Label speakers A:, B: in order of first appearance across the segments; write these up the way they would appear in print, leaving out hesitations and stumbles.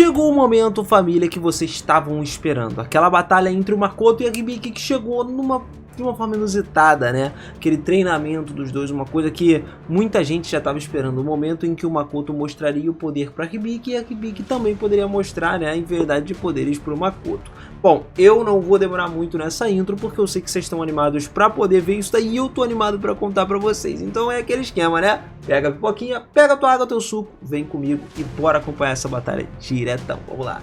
A: Chegou o momento, família, que vocês estavam esperando. Aquela batalha entre o Makoto e a Hibiki que chegou de uma forma inusitada, né? Aquele treinamento dos dois, uma coisa que muita gente já estava esperando. O momento em que o Makoto mostraria o poder para a Hibiki e a Hibiki também poderia mostrar, né, a verdade de poderes para o Makoto. Bom, eu não vou demorar muito nessa intro porque eu sei que vocês estão animados para poder ver isso daí e eu tô animado para contar para vocês. Então é aquele esquema, né? Pega a pipoquinha, pega a tua água, teu suco, vem comigo e bora acompanhar essa batalha diretão. Vamos lá.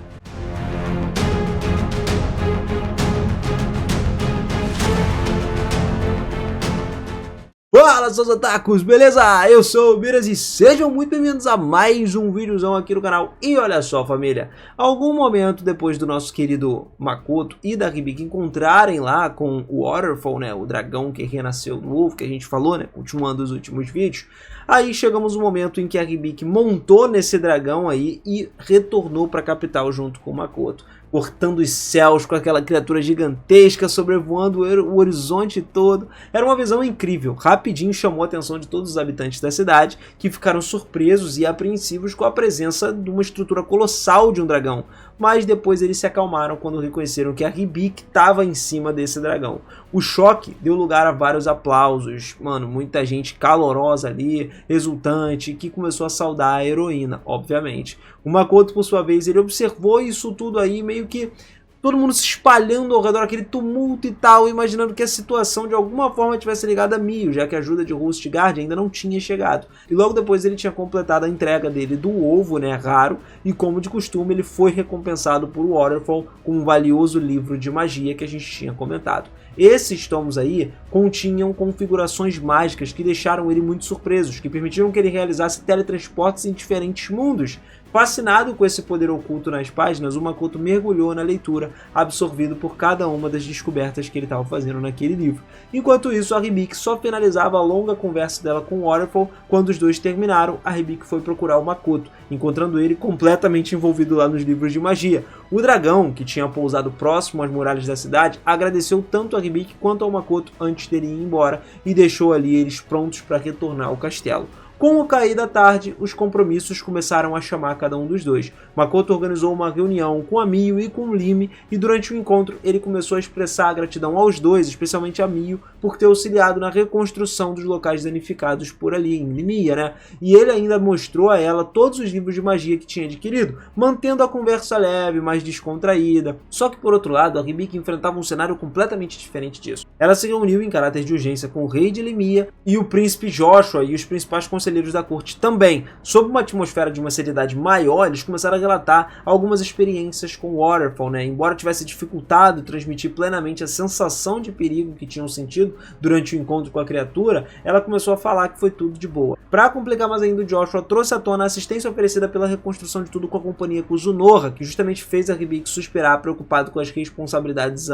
A: Fala, seus otakus, beleza? Eu sou o Miras e sejam muito bem-vindos a mais um videozão aqui no canal. E olha só, família, algum momento depois do nosso querido Makoto e da Hibiki encontrarem lá com o Waterfall, né, o dragão que renasceu novo, que a gente falou, né, continuando os últimos vídeos, aí chegamos no momento em que a Hibiki montou nesse dragão aí e retornou para a capital junto com o Makoto, cortando os céus com aquela criatura gigantesca sobrevoando o horizonte todo. Era uma visão incrível, rapidinho chamou a atenção de todos os habitantes da cidade, que ficaram surpresos e apreensivos com a presença de uma estrutura colossal de um dragão, mas depois eles se acalmaram quando reconheceram que a Hibiki estava em cima desse dragão. O choque deu lugar a vários aplausos, mano, muita gente calorosa ali, exultante, que começou a saudar a heroína, obviamente. O Makoto, por sua vez, ele observou isso tudo aí, meio que todo mundo se espalhando ao redor, aquele tumulto e tal, imaginando que a situação de alguma forma tivesse ligada a Mio, já que a ajuda de Hostguard ainda não tinha chegado. E logo depois ele tinha completado a entrega dele do ovo, né, raro, e como de costume ele foi recompensado por Waterfall com um valioso livro de magia que a gente tinha comentado. Esses tomos aí continham configurações mágicas que deixaram ele muito surpreso, que permitiram que ele realizasse teletransportes em diferentes mundos. Fascinado com esse poder oculto nas páginas, o Makoto mergulhou na leitura, absorvido por cada uma das descobertas que ele estava fazendo naquele livro. Enquanto isso, a Hibiki só finalizava a longa conversa dela com o Waterfall. Quando os dois terminaram, a Hibiki foi procurar o Makoto, encontrando ele completamente envolvido lá nos livros de magia. O dragão, que tinha pousado próximo às muralhas da cidade, agradeceu tanto a Hibiki quanto ao Makoto antes dele ir embora e deixou ali eles prontos para retornar ao castelo. Com o cair da tarde, os compromissos começaram a chamar cada um dos dois. Makoto organizou uma reunião com a Mio e com o Lime, e durante o encontro ele começou a expressar a gratidão aos dois, especialmente a Mio, por ter auxiliado na reconstrução dos locais danificados por ali, em Limia, né? E ele ainda mostrou a ela todos os livros de magia que tinha adquirido, mantendo a conversa leve, mais descontraída. Só que por outro lado, a Hibiki enfrentava um cenário completamente diferente disso. Ela se reuniu em caráter de urgência com o rei de Limia e o príncipe Joshua e os principais conselheiros da corte também. Sob uma atmosfera de uma seriedade maior, eles começaram a relatar algumas experiências com o Waterfall, né? Embora tivesse dificultado transmitir plenamente a sensação de perigo que tinham sentido durante o encontro com a criatura, ela começou a falar que foi tudo de boa. Para complicar mais ainda, o Joshua trouxe à tona a assistência oferecida pela reconstrução de tudo com a companhia Kuzunoha, que justamente fez a Hibiki suspirar, preocupado com as responsabilidades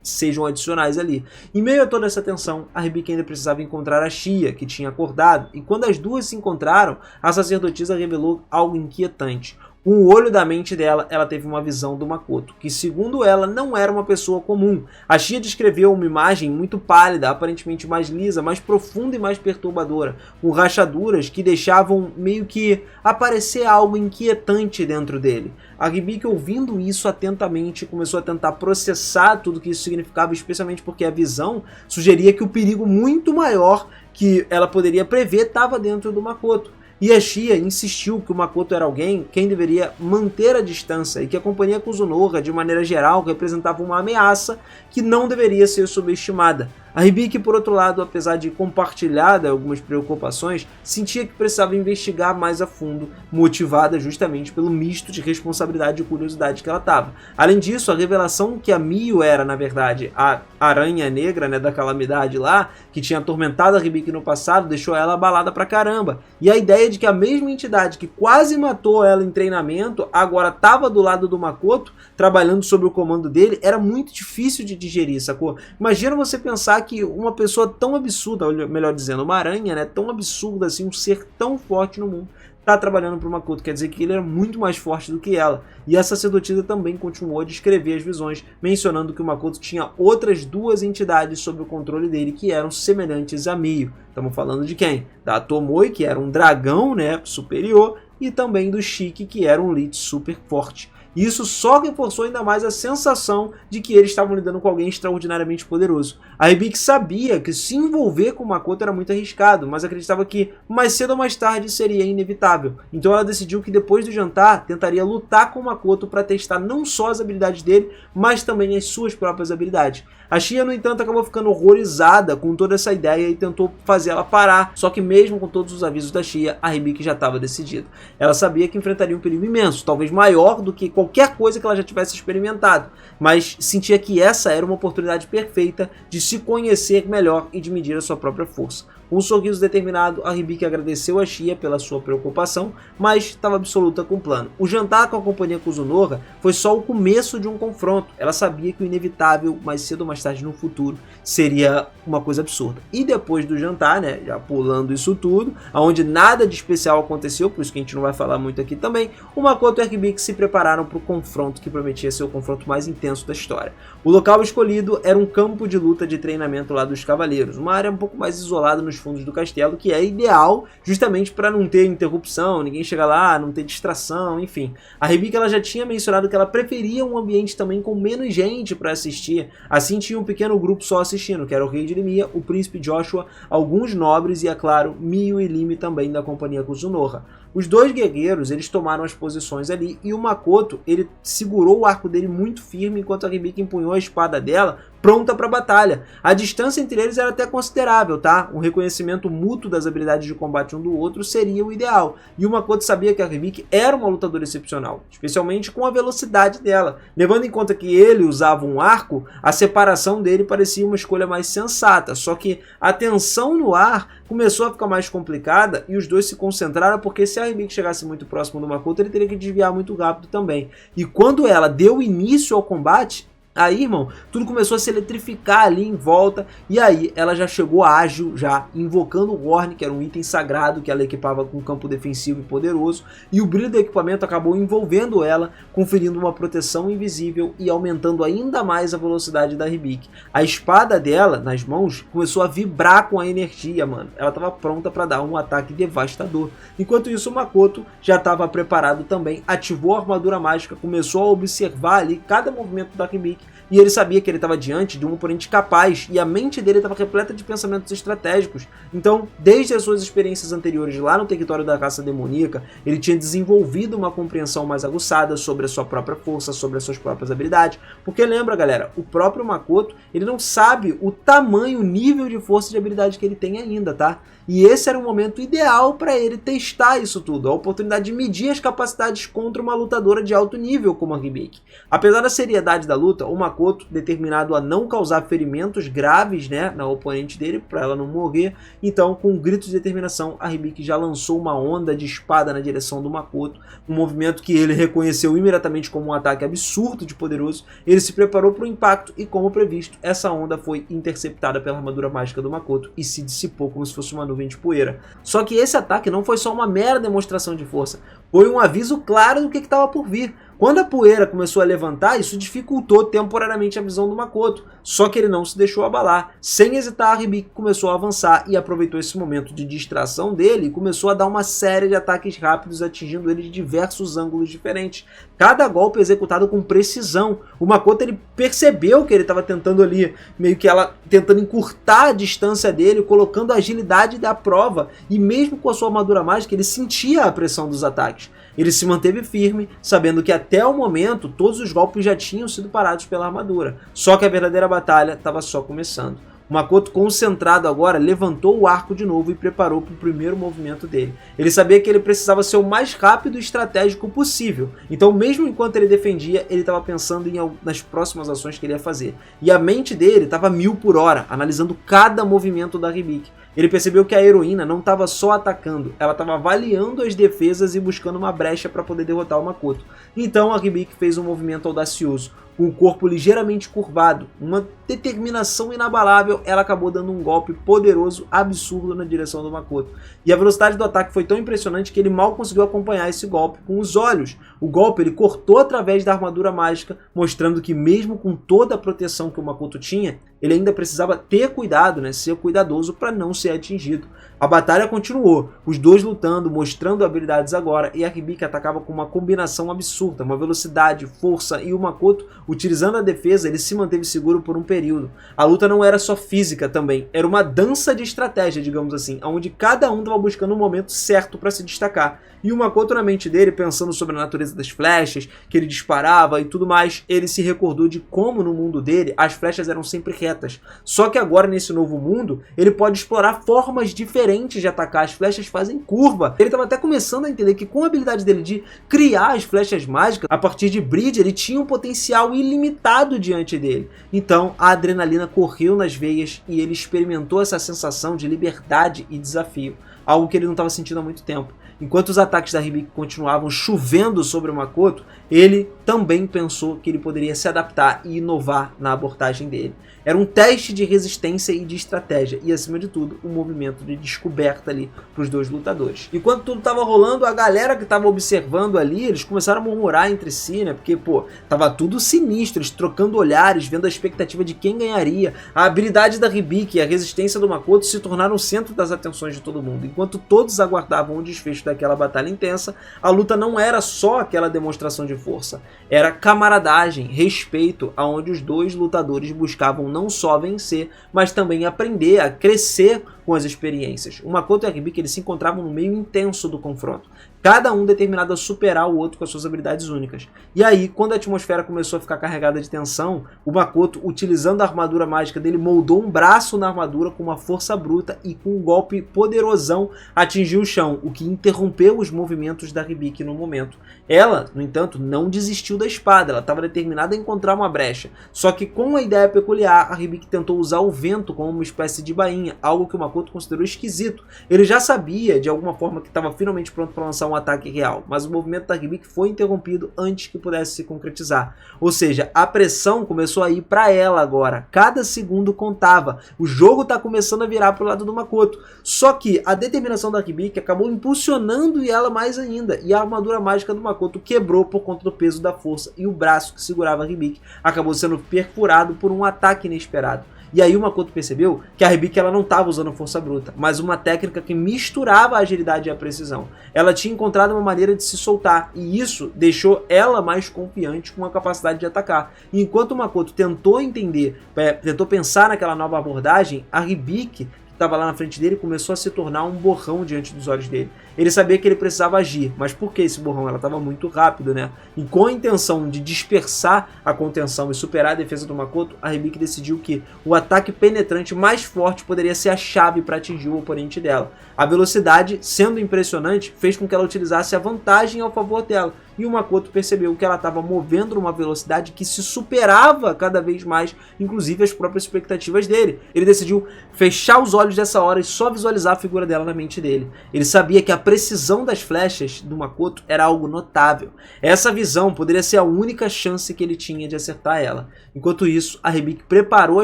A: sejam adicionais ali. Em meio a toda essa tensão, a Hibiki ainda precisava encontrar a Shia, que tinha acordado, e quando as duas se encontraram, a sacerdotisa revelou algo inquietante. Com o olho da mente dela, ela teve uma visão do Makoto, que segundo ela não era uma pessoa comum. A Shia descreveu uma imagem muito pálida, aparentemente mais lisa, mais profunda e mais perturbadora, com rachaduras que deixavam meio que aparecer algo inquietante dentro dele. A Hibiki, ouvindo isso atentamente, começou a tentar processar tudo que isso significava, especialmente porque a visão sugeria que o perigo muito maior que ela poderia prever estava dentro do Makoto. E a Shia insistiu que o Makoto era alguém quem deveria manter a distância e que a companhia Kuzunoha, de maneira geral, representava uma ameaça que não deveria ser subestimada. A Hibiki, por outro lado, apesar de compartilhar algumas preocupações, sentia que precisava investigar mais a fundo, motivada justamente pelo misto de responsabilidade e curiosidade que ela estava. Além disso, a revelação que a Mio era, na verdade, a Aranha Negra, né, da calamidade lá, que tinha atormentado a Hibiki no passado, deixou ela abalada pra caramba. E a ideia de que a mesma entidade que quase matou ela em treinamento, agora estava do lado do Makoto, trabalhando sob o comando dele, era muito difícil de digerir, sacou? Imagina você pensar que uma pessoa tão absurda, melhor dizendo, uma aranha, né, tão absurda assim, um ser tão forte no mundo, tá trabalhando para o Makoto, quer dizer que ele era muito mais forte do que ela. E a sacerdotisa também continuou a descrever as visões, mencionando que o Makoto tinha outras duas entidades sob o controle dele que eram semelhantes a Mio. Estamos falando de quem? Da Tomoe, que era um dragão, né, superior, e também do Shiki, que era um Lich super forte. Isso só reforçou ainda mais a sensação de que eles estavam lidando com alguém extraordinariamente poderoso. A Hibiki sabia que se envolver com o Makoto era muito arriscado, mas acreditava que mais cedo ou mais tarde seria inevitável. Então ela decidiu que depois do jantar tentaria lutar com o Makoto para testar não só as habilidades dele, mas também as suas próprias habilidades. A Shia, no entanto, acabou ficando horrorizada com toda essa ideia e tentou fazer ela parar, só que mesmo com todos os avisos da Shia, a Hibiki já estava decidida. Ela sabia que enfrentaria um perigo imenso, talvez maior do que qualquer coisa que ela já tivesse experimentado, mas sentia que essa era uma oportunidade perfeita de se conhecer melhor e de medir a sua própria força. Com um sorriso determinado, a Hibiki agradeceu a Shia pela sua preocupação, mas estava absoluta com o plano. O jantar com a companhia Kuzunoha foi só o começo de um confronto. Ela sabia que o inevitável, mais cedo ou mais tarde no futuro, seria uma coisa absurda. E depois do jantar, né, já pulando isso tudo, onde nada de especial aconteceu, por isso que a gente não vai falar muito aqui também, o Makoto e a Hibiki se prepararam para o confronto que prometia ser o confronto mais intenso da história. O local escolhido era um campo de luta de treinamento lá dos cavaleiros, uma área um pouco mais isolada nos fundos do castelo, que é ideal justamente para não ter interrupção, ninguém chega lá, não ter distração, enfim. A Hibiki ela já tinha mencionado que ela preferia um ambiente também com menos gente para assistir, assim tinha um pequeno grupo só assistindo, que era o rei de Limia, o príncipe Joshua, alguns nobres e, é claro, Mio e Lime também da companhia Kuzunoha. Os dois guerreiros, eles tomaram as posições ali e o Makoto, ele segurou o arco dele muito firme enquanto a Hibiki empunhou a espada dela pronta para a batalha. A distância entre eles era até considerável, tá? Um reconhecimento mútuo das habilidades de combate um do outro seria o ideal. E o Makoto sabia que a Hibiki era uma lutadora excepcional, especialmente com a velocidade dela. Levando em conta que ele usava um arco, a separação dele parecia uma escolha mais sensata, só que a tensão no ar começou a ficar mais complicada e os dois se concentraram porque se a Hibiki chegasse muito próximo do Makoto, ele teria que desviar muito rápido também. E quando ela deu início ao combate, aí, irmão, tudo começou a se eletrificar ali em volta, e aí ela já chegou ágil, já invocando o Horn, que era um item sagrado que ela equipava com um campo defensivo e poderoso, e o brilho do equipamento acabou envolvendo ela, conferindo uma proteção invisível e aumentando ainda mais a velocidade da Hibiki. A espada dela, nas mãos, começou a vibrar com a energia, mano. Ela estava pronta para dar um ataque devastador. Enquanto isso, o Makoto já estava preparado também, ativou a armadura mágica, começou a observar ali cada movimento da Hibiki, e ele sabia que ele estava diante de um oponente capaz, e a mente dele estava repleta de pensamentos estratégicos. Então, desde as suas experiências anteriores lá no território da caça demoníaca, ele tinha desenvolvido uma compreensão mais aguçada sobre a sua própria força, sobre as suas próprias habilidades. Porque lembra, galera, o próprio Makoto, ele não sabe o tamanho, o nível de força e de habilidade que ele tem ainda, tá? E esse era o momento ideal para ele testar isso tudo, a oportunidade de medir as capacidades contra uma lutadora de alto nível como a Hibiki. Apesar da seriedade da luta, o Makoto, determinado a não causar ferimentos graves, né, na oponente dele, para ela não morrer, então com um grito de determinação, a Hibiki já lançou uma onda de espada na direção do Makoto, um movimento que ele reconheceu imediatamente como um ataque absurdo de poderoso. Ele se preparou para o impacto e, como previsto, essa onda foi interceptada pela armadura mágica do Makoto e se dissipou como se fosse uma nuvem de poeira. Só que esse ataque não foi só uma mera demonstração de força, foi um aviso claro do que estava por vir. Quando a poeira começou a levantar, isso dificultou temporariamente a visão do Makoto, só que ele não se deixou abalar. Sem hesitar, a Hibiki começou a avançar e aproveitou esse momento de distração dele e começou a dar uma série de ataques rápidos, atingindo ele de diversos ângulos diferentes. Cada golpe executado com precisão. O Makoto ele percebeu que ele estava tentando ali, meio que ela tentando encurtar a distância dele, colocando a agilidade da prova, e mesmo com a sua armadura mágica, ele sentia a pressão dos ataques. Ele se manteve firme, sabendo que até o momento todos os golpes já tinham sido parados pela armadura. Só que a verdadeira batalha estava só começando. O Makoto, concentrado agora, levantou o arco de novo e preparou para o primeiro movimento dele. Ele sabia que ele precisava ser o mais rápido e estratégico possível. Então, mesmo enquanto ele defendia, ele estava pensando nas próximas ações que ele ia fazer. E a mente dele estava 1000 por hora, analisando cada movimento da Hibiki. Ele percebeu que a heroína não estava só atacando, ela estava avaliando as defesas e buscando uma brecha para poder derrotar o Makoto. Então a Hibiki fez um movimento audacioso. Com o corpo ligeiramente curvado, uma determinação inabalável, ela acabou dando um golpe poderoso, absurdo na direção do Makoto. E a velocidade do ataque foi tão impressionante que ele mal conseguiu acompanhar esse golpe com os olhos. O golpe ele cortou através da armadura mágica, mostrando que mesmo com toda a proteção que o Makoto tinha, ele ainda precisava ter cuidado, né, ser cuidadoso para não ser atingido. A batalha continuou, os dois lutando, mostrando habilidades agora, e a Hibiki atacava com uma combinação absurda, uma velocidade, força, e o Makoto, utilizando a defesa, ele se manteve seguro por um período. A luta não era só física também, era uma dança de estratégia, digamos assim, onde cada um estava buscando um momento certo para se destacar. E o Makoto, na mente dele, pensando sobre a natureza das flechas, que ele disparava e tudo mais, ele se recordou de como no mundo dele as flechas eram sempre retas. Só que agora, nesse novo mundo, ele pode explorar formas diferentes de atacar. As flechas fazem curva. Ele estava até começando a entender que com a habilidade dele de criar as flechas mágicas, a partir de Bridge, ele tinha um potencial ilimitado diante dele. Então, a adrenalina correu nas veias e ele experimentou essa sensação de liberdade e desafio. Algo que ele não estava sentindo há muito tempo. Enquanto os ataques da Hibiki continuavam chovendo sobre o Makoto, ele também pensou que ele poderia se adaptar e inovar na abordagem dele. Era um teste de resistência e de estratégia, e acima de tudo, um movimento de descoberta ali para os dois lutadores. Enquanto tudo estava rolando, a galera que estava observando ali, eles começaram a murmurar entre si, né? Porque, pô, tava tudo sinistro, eles trocando olhares, vendo a expectativa de quem ganharia. A habilidade da Hibiki e a resistência do Makoto se tornaram o centro das atenções de todo mundo. Enquanto todos aguardavam o desfecho daquela batalha intensa, a luta não era só aquela demonstração de força, era camaradagem, respeito, aonde os dois lutadores buscavam não só vencer, mas também aprender a crescer com as experiências. O Makoto e a Hibiki, eles se encontravam no meio intenso do confronto, cada um determinado a superar o outro com as suas habilidades únicas. E aí, quando a atmosfera começou a ficar carregada de tensão, o Makoto, utilizando a armadura mágica dele, moldou um braço na armadura com uma força bruta e com um golpe poderosão atingiu o chão, o que interrompeu os movimentos da Hibiki no momento. Ela, no entanto, não desistiu da espada, ela estava determinada a encontrar uma brecha. Só que com uma ideia peculiar, a Hibiki tentou usar o vento como uma espécie de bainha, algo que o Makoto considerou esquisito. Ele já sabia, de alguma forma, que estava finalmente pronto para lançar um ataque real, mas o movimento da Hibiki foi interrompido antes que pudesse se concretizar. Ou seja, a pressão começou a ir para ela agora. Cada segundo contava. O jogo está começando a virar para o lado do Makoto. Só que a determinação da Hibiki acabou impulsionando ela mais ainda, e a armadura mágica do Makoto quebrou por conta do peso da força, e o braço que segurava a Hibiki acabou sendo perfurado por um ataque inesperado. E aí o Makoto percebeu que a Hibiki ela não estava usando força bruta, mas uma técnica que misturava a agilidade e a precisão. Ela tinha encontrado uma maneira de se soltar, e isso deixou ela mais confiante com a capacidade de atacar. E enquanto o Makoto tentou entender, tentou pensar naquela nova abordagem, a Hibiki estava lá na frente dele começou a se tornar um borrão diante dos olhos dele. Ele sabia que ele precisava agir, mas por que esse borrão? Ela estava muito rápido, né? E com a intenção de dispersar a contenção e superar a defesa do Makoto, a Hibiki decidiu que o ataque penetrante mais forte poderia ser a chave para atingir o oponente dela. A velocidade, sendo impressionante, fez com que ela utilizasse a vantagem ao favor dela. E o Makoto percebeu que ela estava movendo numa velocidade que se superava cada vez mais, inclusive as próprias expectativas dele. Ele decidiu fechar os olhos dessa hora e só visualizar a figura dela na mente dele. Ele sabia que a precisão das flechas do Makoto era algo notável. Essa visão poderia ser a única chance que ele tinha de acertar ela. Enquanto isso, a Hibiki preparou a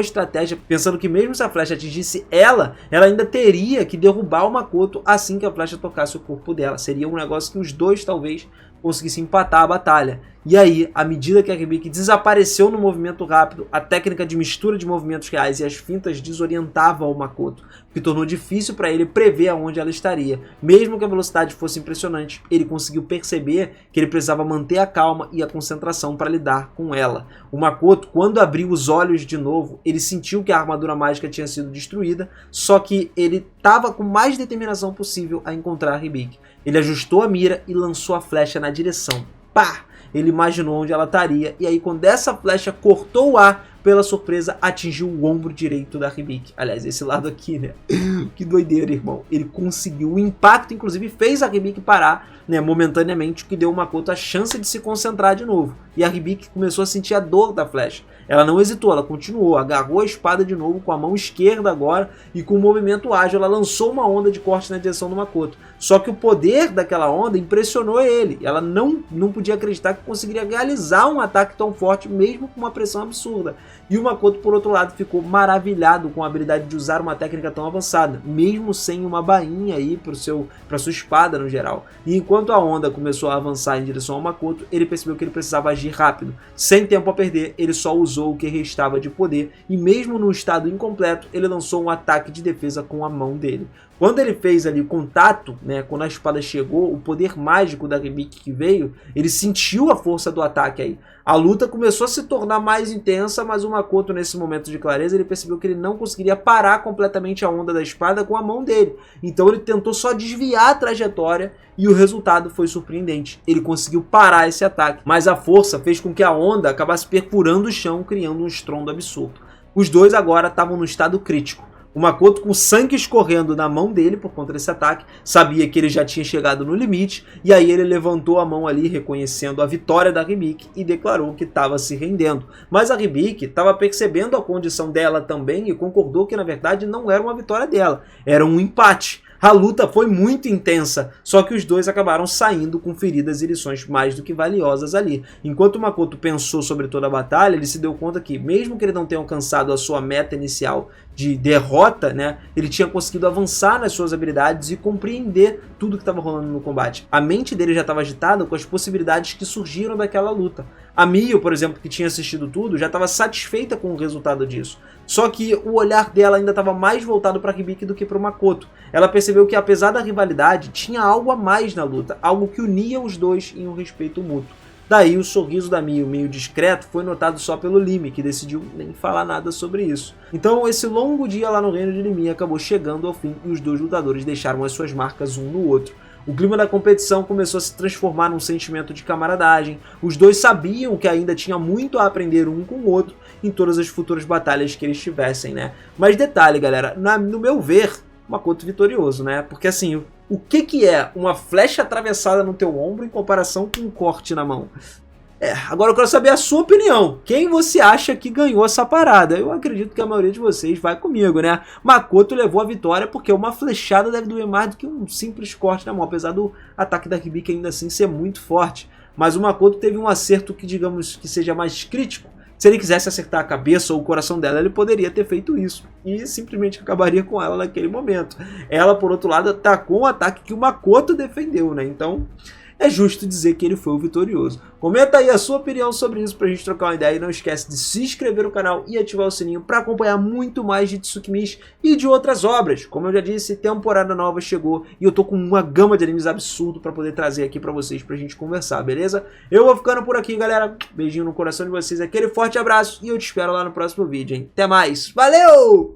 A: estratégia, pensando que mesmo se a flecha atingisse ela ainda teria que derrubar o Makoto assim que a flecha tocasse o corpo dela. Seria um negócio que os dois talvez conseguissem empatar a batalha. E aí, à medida que a Hibiki desapareceu no movimento rápido, a técnica de mistura de movimentos reais e as fintas desorientavam o Makoto, o que tornou difícil para ele prever aonde ela estaria. Mesmo que a velocidade fosse impressionante, ele conseguiu perceber que ele precisava manter a calma e a concentração para lidar com ela. O Makoto, quando abriu os olhos de novo, ele sentiu que a armadura mágica tinha sido destruída, só que ele estava com mais determinação possível a encontrar a Hibiki. Ele ajustou a mira e lançou a flecha na direção. Pá! Ele imaginou onde ela estaria, e aí quando essa flecha cortou o ar, pela surpresa, atingiu o ombro direito da Hibiki. Aliás, esse lado aqui, né? Que doideira, irmão. Ele conseguiu. O impacto, inclusive, fez a Hibiki parar, né, momentaneamente, o que deu ao Makoto a chance de se concentrar de novo. E a Hibiki começou a sentir a dor da flecha. Ela não hesitou, ela continuou, agarrou a espada de novo com a mão esquerda agora, e com um movimento ágil, ela lançou uma onda de corte na direção do Makoto. Só que o poder daquela onda impressionou ele. Ela não podia acreditar que conseguiria realizar um ataque tão forte, mesmo com uma pressão absurda. E o Makoto, por outro lado, ficou maravilhado com a habilidade de usar uma técnica tão avançada, mesmo sem uma bainha aí para sua espada no geral. E enquanto a Honda começou a avançar em direção ao Makoto, ele percebeu que ele precisava agir rápido. Sem tempo a perder, ele só usou o que restava de poder e mesmo no estado incompleto, ele lançou um ataque de defesa com a mão dele. Quando ele fez ali o contato, né, quando a espada chegou, o poder mágico da Hibiki que veio, ele sentiu a força do ataque aí. A luta começou a se tornar mais intensa, mas o Makoto, nesse momento de clareza, ele percebeu que ele não conseguiria parar completamente a onda da espada com a mão dele. Então ele tentou só desviar a trajetória e o resultado foi surpreendente. Ele conseguiu parar esse ataque, mas a força fez com que a onda acabasse perfurando o chão, criando um estrondo absurdo. Os dois agora estavam no estado crítico. O Makoto, com sangue escorrendo na mão dele por conta desse ataque, sabia que ele já tinha chegado no limite, e aí ele levantou a mão ali, reconhecendo a vitória da Hibiki, e declarou que estava se rendendo. Mas a Hibiki estava percebendo a condição dela também e concordou que na verdade não era uma vitória dela, era um empate. A luta foi muito intensa, só que os dois acabaram saindo com feridas e lições mais do que valiosas ali. Enquanto o Makoto pensou sobre toda a batalha, ele se deu conta que, mesmo que ele não tenha alcançado a sua meta inicial de derrota, né, ele tinha conseguido avançar nas suas habilidades e compreender tudo que estava rolando no combate. A mente dele já estava agitada com as possibilidades que surgiram daquela luta. A Mio, por exemplo, que tinha assistido tudo, já estava satisfeita com o resultado disso. Só que o olhar dela ainda estava mais voltado para a Hibiki do que para o Makoto. Ela percebeu que, apesar da rivalidade, tinha algo a mais na luta, algo que unia os dois em um respeito mútuo. Daí o sorriso da Mio, meio discreto, foi notado só pelo Lime, que decidiu nem falar nada sobre isso. Então esse longo dia lá no reino de Limi acabou chegando ao fim e os dois lutadores deixaram as suas marcas um no outro. O clima da competição começou a se transformar num sentimento de camaradagem. Os dois sabiam que ainda tinha muito a aprender um com o outro em todas as futuras batalhas que eles tivessem, né? Mas detalhe, galera, no meu ver, Makoto vitorioso, né? Porque assim, o que é uma flecha atravessada no teu ombro em comparação com um corte na mão? Agora eu quero saber a sua opinião. Quem você acha que ganhou essa parada? Eu acredito que a maioria de vocês vai comigo, né? Makoto levou a vitória porque uma flechada deve doer mais do que um simples corte na mão, apesar do ataque da Hibiki ainda assim ser muito forte. Mas o Makoto teve um acerto que, digamos, que seja mais crítico. Se ele quisesse acertar a cabeça ou o coração dela, ele poderia ter feito isso. E simplesmente acabaria com ela naquele momento. Ela, por outro lado, atacou um ataque que o Makoto defendeu, né? Então, é justo dizer que ele foi o vitorioso. Comenta aí a sua opinião sobre isso pra gente trocar uma ideia. E não esquece de se inscrever no canal e ativar o sininho para acompanhar muito mais de Tsukimichi e de outras obras. Como eu já disse, temporada nova chegou e eu tô com uma gama de animes absurdo para poder trazer aqui pra vocês pra gente conversar, beleza? Eu vou ficando por aqui, galera. Beijinho no coração de vocês, aquele forte abraço e eu te espero lá no próximo vídeo, hein? Até mais, valeu!